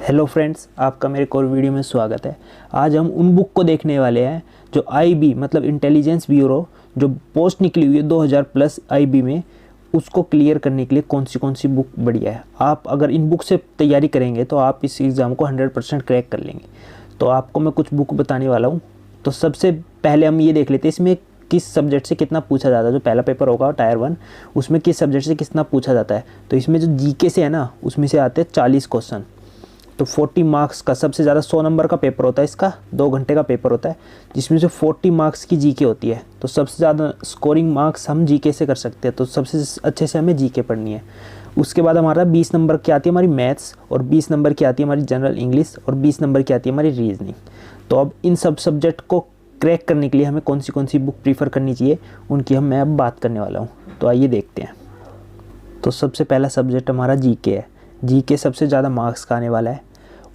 Hello friends, आपका मेरे एक और वीडियो में स्वागत है। आज हम उन बुक को देखने वाले हैं जो आईबी मतलब इंटेलिजेंस ब्यूरो जो पोस्ट निकली हुई है 2000 प्लस आईबी में, उसको क्लियर करने के लिए कौन सी बुक बढ़िया है। आप अगर इन बुक से तैयारी करेंगे तो आप इस एग्ज़ाम को 100% क्रैक कर लेंगे। तो आपको मैं कुछ बुक बताने वाला हूँ। तो सबसे पहले हम ये देख लेते हैं इसमें किस सब्जेक्ट से कितना पूछा जाता है। जो पहला पेपर होगा टायर 1, उसमें किस सब्जेक्ट से कितना पूछा जाता है। तो इसमें जो जीके से है ना, उसमें से आते हैं 40 क्वेश्चन। तो 40 मार्क्स का सबसे ज़्यादा 100 नंबर का पेपर होता है। इसका 2 घंटे का पेपर होता है जिसमें से 40 मार्क्स की जीके होती है। तो सबसे ज़्यादा स्कोरिंग मार्क्स हम जीके से कर सकते हैं। तो सबसे अच्छे से हमें जीके पढ़नी है। उसके बाद हमारा 20 नंबर की आती है हमारी मैथ्स, और 20 नंबर की आती है हमारी जनरल इंग्लिश, और 20 नंबर की आती है हमारी रीजनिंग। तो अब इन सब सब्जेक्ट को क्रैक करने के लिए हमें कौन सी बुक प्रीफर करनी चाहिए, उनकी मैं अब बात करने वाला हूँ। तो आइए देखते हैं। तो सबसे पहला सब्जेक्ट हमारा जीके है। जीके सबसे ज़्यादा मार्क्स का आने वाला है,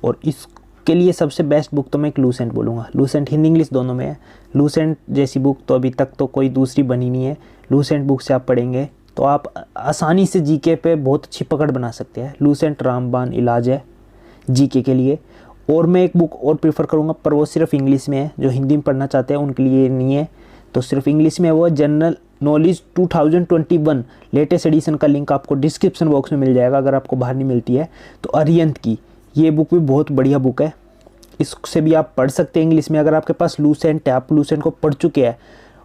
और इसके लिए सबसे बेस्ट बुक तो मैं एक लूसेंट बोलूँगा। लूसेंट हिंदी इंग्लिश दोनों में है। लूसेंट जैसी बुक तो अभी तक तो कोई दूसरी बनी नहीं है। लूसेंट बुक से आप पढ़ेंगे तो आप आसानी से जीके पे बहुत अच्छी पकड़ बना सकते हैं। लूसेंट रामबाण इलाज है जीके के लिए। और मैं एक बुक और प्रीफर करूँगा, पर वो सिर्फ इंग्लिश में है। जो हिंदी में पढ़ना चाहते हैं उनके लिए नहीं है, तो सिर्फ इंग्लिश में। वो जनरल नॉलेज 2021 लेटेस्ट एडिशन का लिंक आपको डिस्क्रिप्शन बॉक्स में मिल जाएगा अगर आपको बाहर नहीं मिलती है तो। अरिहंत की ये बुक भी बहुत बढ़िया बुक है। इससे भी आप पढ़ सकते हैं इंग्लिश में। अगर आपके पास लूसेंट है, आप लूसेंट को पढ़ चुके हैं,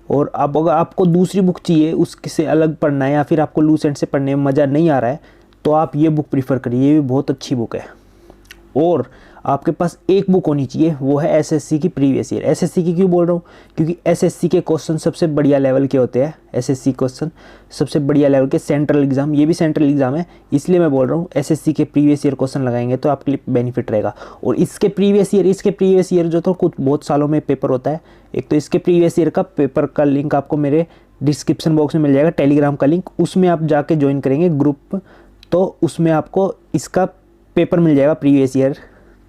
और आप अगर आपको दूसरी बुक चाहिए उससे अलग पढ़ना है, या फिर आपको लूसेंट से पढ़ने में मज़ा नहीं आ रहा है, तो आप ये बुक प्रीफर करिए। ये भी बहुत अच्छी बुक है। और आपके पास एक बुक होनी चाहिए, वो है एसएससी की प्रीवियस ईयर। एसएससी की क्यों बोल रहा हूँ? क्योंकि एसएससी के क्वेश्चन सबसे बढ़िया लेवल के होते हैं। एसएससी क्वेश्चन सबसे बढ़िया लेवल के, सेंट्रल एग्जाम, ये भी सेंट्रल एग्जाम है, इसलिए मैं बोल रहा हूँ एसएससी के प्रीवियस ईयर क्वेश्चन लगाएंगे तो आपके लिए बेनिफिट रहेगा। और इसके प्रीवियस ईयर जो तो कुछ बहुत सालों में पेपर होता है। एक तो इसके प्रीवियस ईयर का पेपर का लिंक आपको मेरे डिस्क्रिप्शन बॉक्स में मिल जाएगा, टेलीग्राम का लिंक। उसमें आप जाके ज्वाइन करेंगे ग्रुप, तो उसमें आपको इसका पेपर मिल जाएगा प्रीवियस ईयर।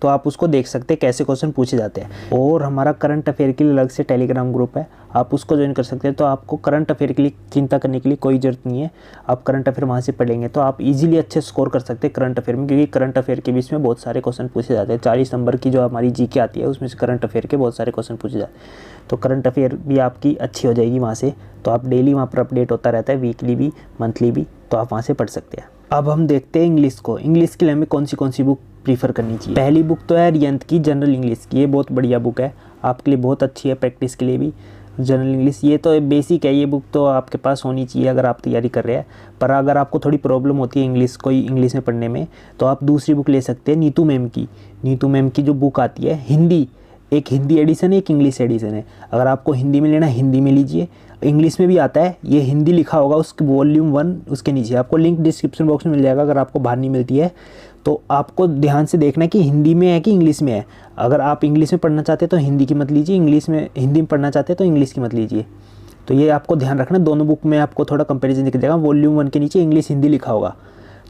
तो आप उसको देख सकते हैं कैसे क्वेश्चन पूछे जाते हैं। और हमारा करंट अफेयर के लिए अलग से टेलीग्राम ग्रुप है, आप उसको ज्वाइन कर सकते हैं। तो आपको करंट अफेयर के लिए चिंता करने के लिए कोई ज़रूरत नहीं है। आप करंट अफेयर वहाँ से पढ़ेंगे तो आप इजीली अच्छे स्कोर कर सकते हैं करंट अफेयर में, क्योंकि करंट अफेयर के बीच में बहुत सारे क्वेश्चन पूछे जाते हैं। 40 नंबर की जो हमारी जीके आती है उसमें से करंट अफेयर के बहुत सारे क्वेश्चन पूछे जाते हैं। तो करंट अफेयर भी आपकी अच्छी हो जाएगी वहाँ से। तो आप डेली वहाँ पर अपडेट होता रहता है, वीकली भी मंथली भी, तो आप वहाँ से पढ़ सकते हैं। अब हम देखते हैं इंग्लिश को। इंग्लिश के लिए हमें कौन सी बुक प्रीफर करनी चाहिए। पहली बुक तो है अरिहंत की जनरल इंग्लिश की। ये बहुत बढ़िया बुक है, आपके लिए बहुत अच्छी है, प्रैक्टिस के लिए भी। जनरल इंग्लिश ये तो बेसिक है, ये बुक तो आपके पास होनी चाहिए अगर आप तैयारी कर रहे हैं। पर अगर आपको थोड़ी प्रॉब्लम होती है इंग्लिश में पढ़ने में, तो आप दूसरी बुक ले सकते हैं नीतू मैम की। नीतू मैम की जो बुक आती है हिंदी, एक हिंदी एडिशन है, एक इंग्लिश एडिशन है। अगर आपको हिंदी में लेना है हिंदी में लीजिए, इंग्लिश में भी आता है। ये हिंदी लिखा होगा उसके वॉल्यूम 1 उसके नीचे, आपको लिंक डिस्क्रिप्शन बॉक्स में मिल जाएगा। अगर आपको बाहर नहीं मिलती है तो आपको ध्यान से देखना है कि हिंदी में है कि इंग्लिश में है। अगर आप इंग्लिश में पढ़ना चाहते हैं तो हिंदी की मत लीजिए, हिंदी में पढ़ना चाहते हैं तो इंग्लिश की मत लीजिए। तो ये आपको ध्यान रखना, दोनों बुक में आपको थोड़ा कंपेरिजन दिख जाएगा। वॉल्यूम 1 के नीचे इंग्लिश हिंदी लिखा होगा।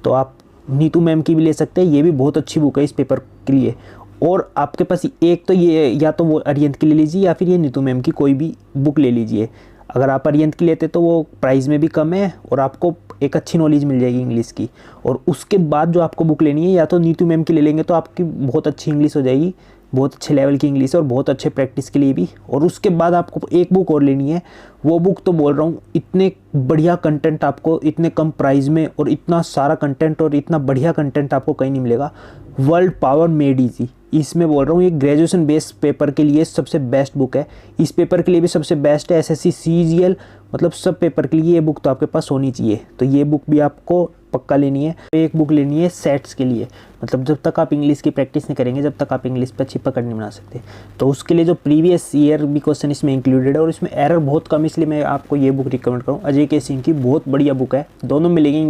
तो आप नीतू मैम की भी ले सकते हैं, ये भी बहुत अच्छी बुक है इस पेपर के लिए। और आपके पास एक तो ये, या तो वो अरिहंत की ले लीजिए या फिर ये नीतू मैम की कोई भी बुक ले लीजिए। अगर आप अरिहंत की लेते तो वो प्राइस में भी कम है और आपको एक अच्छी नॉलेज मिल जाएगी इंग्लिश की। और उसके बाद जो आपको बुक लेनी है, या तो नीतू मैम की ले लेंगे तो आपकी बहुत अच्छी इंग्लिश हो जाएगी, बहुत अच्छे लेवल की इंग्लिश और बहुत अच्छे प्रैक्टिस के लिए भी। और उसके बाद आपको एक बुक और लेनी है। वो बुक तो बोल रहा हूँ, इतने बढ़िया कंटेंट आपको इतने कम प्राइस में, और इतना सारा कंटेंट और इतना बढ़िया कंटेंट आपको कहीं नहीं मिलेगा। वर्ल्ड पावर मेड इजी, इसमें बोल रहा हूँ ये ग्रेजुएशन बेस्ड पेपर के लिए सबसे बेस्ट बुक है। इस पेपर के लिए भी सबसे बेस्ट है। एसएससी सीजीएल मतलब सब पेपर के लिए ये बुक तो आपके पास होनी चाहिए। तो ये बुक भी आपको पक्का लेनी है। एक बुक लेनी है सेट्स के लिए, मतलब जब तक आप इंग्लिश की प्रैक्टिस नहीं करेंगे, जब तक आप इंग्लिश पर अच्छी पकड़ नहीं बना सकते। तो उसके लिए जो प्रीवियस ईयर भी क्वेश्चन इसमें इंक्लूडेड है, और इसमें एरर बहुत कम, इसलिए मैं आपको ये बुक रिकमेंड करूँ। अजय के सिंह की बहुत बढ़िया बुक है, दोनों मिलेगी,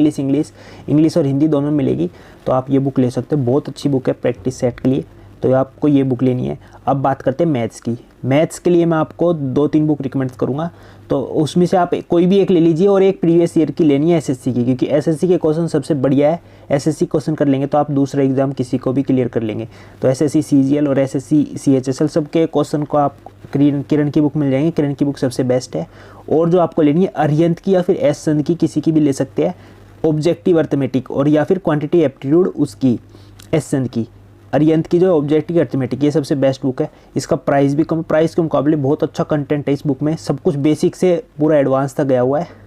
इंग्लिश और हिंदी दोनों मिलेगी। तो आप ये बुक ले सकते हैं, बहुत अच्छी बुक है प्रैक्टिस सेट के लिए। तो आपको ये बुक लेनी है। अब बात करते हैं मैथ्स की। मैथ्स के लिए मैं आपको 2-3 बुक रिकमेंड करूँगा, तो उसमें से आप कोई भी एक ले लीजिए। और एक प्रीवियस ईयर की लेनी है एसएससी की, क्योंकि एसएससी के क्वेश्चन सबसे बढ़िया है। एसएससी क्वेश्चन कर लेंगे तो आप दूसरा एग्जाम किसी को भी क्लियर कर लेंगे। तो एसएससी सीजीएल और एसएससी सीएचएसएल सबके क्वेश्चन को आप किरण की बुक मिल जाएंगे। किरण की बुक सबसे बेस्ट है। और जो आपको लेनी है अरिहंत की या फिर एस चंद की, किसी की भी ले सकते हैं। ऑब्जेक्टिव अर्थमेटिक और या फिर क्वांटिटी एप्टीट्यूड उसकी, एस चंद की। अरिहंत की जो ऑब्जेक्टिव अरिथमेटिक, ये सबसे बेस्ट बुक है। इसका प्राइस भी कम, प्राइस के मुकाबले बहुत अच्छा कंटेंट है इस बुक में, सब कुछ बेसिक से पूरा एडवांस तक गया हुआ है।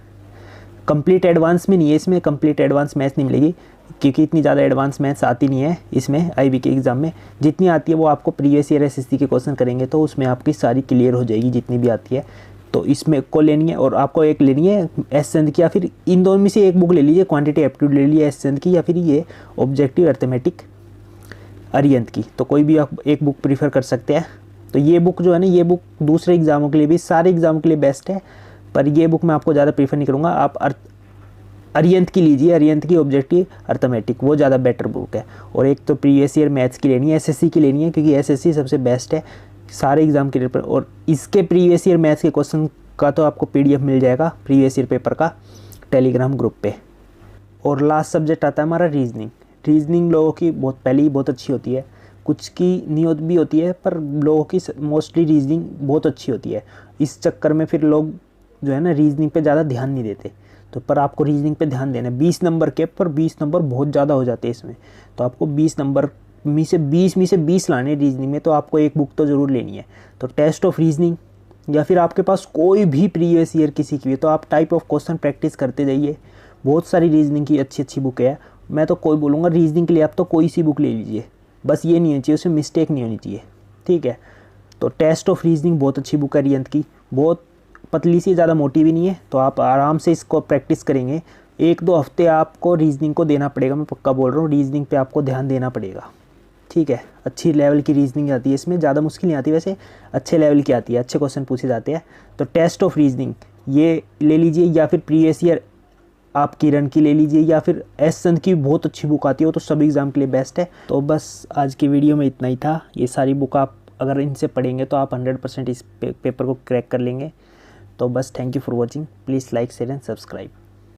कंप्लीट एडवांस में नहीं है इसमें, कंप्लीट एडवांस मैथ्स नहीं मिलेगी क्योंकि इतनी ज़्यादा एडवांस मैथ्स आती नहीं है इसमें आईबी के एग्ज़ाम में। जितनी आती है वो आपको प्रीवियस ईयर एसएससी के क्वेश्चन करेंगे तो उसमें आपकी सारी क्लियर हो जाएगी जितनी भी आती है। तो इसमें को लेनी है, और आपको एक लेनी है एस चंद की, या फिर इन दोनों में से एक बुक ले लीजिए, क्वांटिटी एप्टीट्यूड ले लीजिए एस चंद की, या फिर ये ऑब्जेक्टिव अरिथमेटिक अरिहंत की। तो कोई भी आप एक बुक प्रीफर कर सकते हैं। तो ये बुक जो है ना, ये बुक दूसरे एग्ज़ामों के लिए भी, सारे एग्ज़ामों के लिए बेस्ट है, पर ये बुक मैं आपको ज़्यादा प्रीफर नहीं करूँगा। आप अरिहंत की लीजिए, अरिहंत की ऑब्जेक्टिव अरिथमेटिक, वो ज़्यादा बेटर बुक है। और एक तो प्रीवियस ईयर मैथ्स की लेनी है, एसएससी की लेनी है, क्योंकि एसएससी सबसे बेस्ट है सारे एग्ज़ाम के पेपर। और इसके प्रीवियस ईयर मैथ्स के क्वेश्चन का तो आपको पीडीएफ मिल जाएगा प्रीवियस ईयर पेपर का टेलीग्राम ग्रुप पे। और लास्ट सब्जेक्ट आता है हमारा रीजनिंग। रीजनिंग लोगों की बहुत पहले ही बहुत अच्छी होती है, कुछ की नहीं भी होती है, पर लोगों की मोस्टली रीजनिंग बहुत अच्छी होती है। इस चक्कर में फिर लोग जो है ना रीजनिंग पे ज़्यादा ध्यान नहीं देते। तो पर आपको रीजनिंग पे ध्यान देना है। 20 नंबर के, पर 20 नंबर बहुत ज़्यादा हो जाते हैं इसमें, तो आपको 20 नंबर में से 20 लाने रीजनिंग में, तो आपको एक बुक तो ज़रूर लेनी है। तो टेस्ट ऑफ रीजनिंग, या फिर आपके पास कोई भी प्रीवियस ईयर किसी की भी, तो आप टाइप ऑफ क्वेश्चन प्रैक्टिस करते जाइए। बहुत सारी रीजनिंग की अच्छी अच्छी बुक है। मैं तो कोई बोलूँगा रीजनिंग के लिए आप तो कोई सी बुक ले लीजिए, बस ये नहीं होनी चाहिए उसमें मिस्टेक नहीं होनी चाहिए, ठीक है। तो टेस्ट ऑफ रीजनिंग बहुत अच्छी बुक है अरिहंत की, बहुत पतली सी, ज़्यादा मोटी भी नहीं है, तो आप आराम से इसको प्रैक्टिस करेंगे। 1-2 हफ्ते आपको रीजनिंग को देना पड़ेगा, मैं पक्का बोल रहा हूँ, रीजनिंग पे आपको ध्यान देना पड़ेगा, ठीक है। अच्छी लेवल की रीजनिंग आती है इसमें, ज़्यादा मुश्किल नहीं आती, वैसे अच्छे लेवल की आती है, अच्छे क्वेश्चन पूछे जाते हैं। तो टेस्ट ऑफ रीजनिंग ये ले लीजिए, या फिर प्रीवियस ईयर आप किरण की ले लीजिए, या फिर एस चंद की बहुत अच्छी बुक आती है, वो तो सभी एग्ज़ाम के लिए बेस्ट है। तो बस आज की वीडियो में इतना ही था। ये सारी बुक आप अगर इनसे पढ़ेंगे तो आप 100% इस पेपर को क्रैक कर लेंगे। तो बस thank you for watching, please like share and subscribe.